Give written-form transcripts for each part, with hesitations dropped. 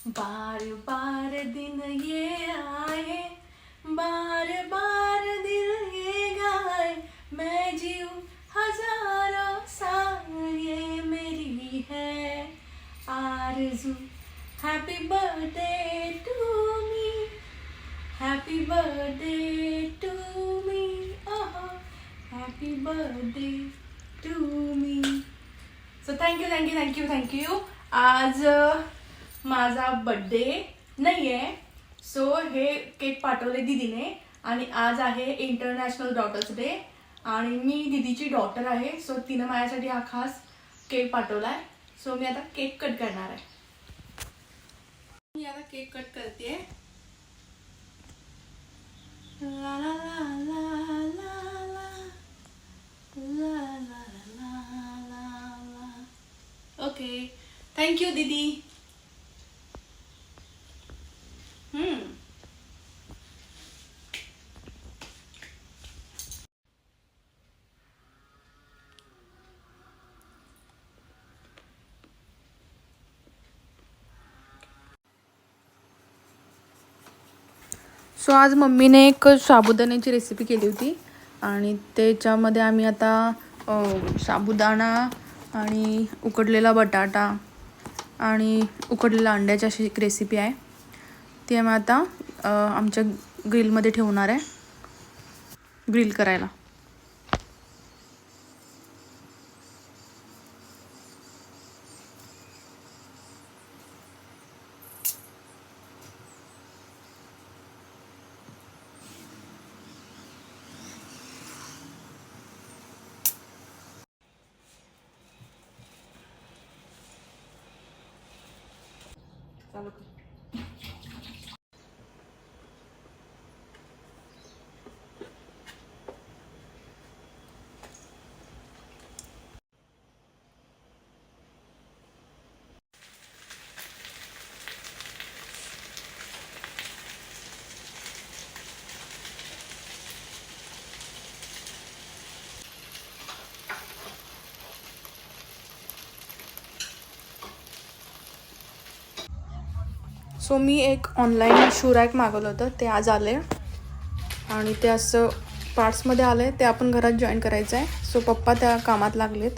बार बार दिन ये आए, बार बार दिल ये गाए, मैं जीऊं हजारों साल ये मेरी है आरज़ू। Happy birthday to me, happy birthday to me, oh happy birthday to me. So thank you. आज माझा बड्डे नाही आहे, सो हे केक पाठवले दीदीने आणि आज आहे इंटरनॅशनल डॉटर्स डे आणि मी दीदीची डॉटर आहे, सो तिने माझ्यासाठी हा खास केक पाठवलाय. सो मी आता केक कट करणार आहे. मी आता केक कट करते. ला ला ला ला ला ला ला ला ला ला. ओके, थँक्यू दीदी. सो आज मम्मीने एक साबुदाण्याची रेसिपी केली होती आणि त्याच्यामध्ये आम्ही आता साबुदाणा आणि उकडलेला बटाटा आणि उकडलेल्या अंड्याची अशी एक रेसिपी आहे, ती आम्ही आता आमच्या ग्रिलमध्ये ठेवणार आहे, ग्रिल करायला. चालू कर. सो मी एक ऑनलाईन शू रॅक मागवलं होतं, ते आज आले आणि ते असं पार्ट्समध्ये आलं आहे, ते आपण घरात जॉईन करायचं आहे. सो पप्पा त्या कामात लागलेत.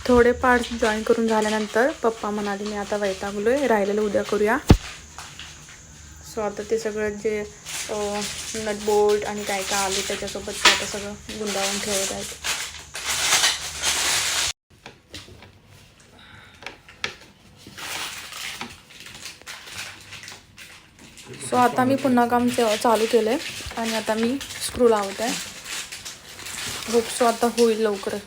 थोडे पार्ट्स जॉईन करून झाल्यानंतर पप्पा म्हणाले मी आता वैतागलोय, राहिलेलं उद्या करूया. सो आता ते सगळं जे नट बोल्ट आणि काय काय आले त्याच्यासोबत ते आता सगळं गुंडाळून ठेवत आहेत. सो आता मी पुन्हा काम चालू केलं आहे आणि आता मी स्क्रू लावत आहे. होप सो आता होईल लवकर.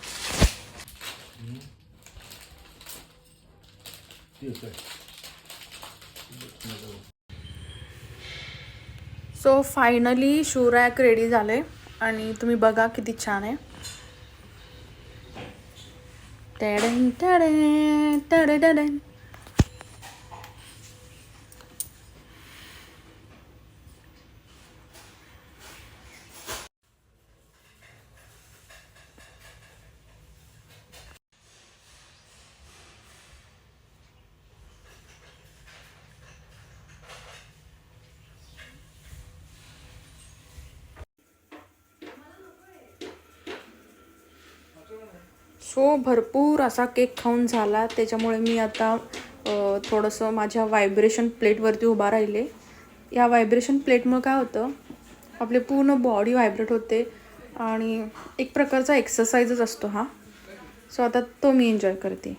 So finally shoe rack ready झाले आणि तुम्ही बघा किती छान आहे. टडन टडन टडन. सो भरपूर असा केक खाऊन झाला. त्याच्यामुळे मी आता थोडंसं माझ्या व्हायब्रेशन प्लेटवरती उभा राहिले. या व्हायब्रेशन प्लेटमुळे काय होतं, आपले पूर्ण बॉडी व्हायब्रेट होते आणि एक प्रकारचा एक्सरसाइजच असतो हा. सो आता तो मी एन्जॉय करते.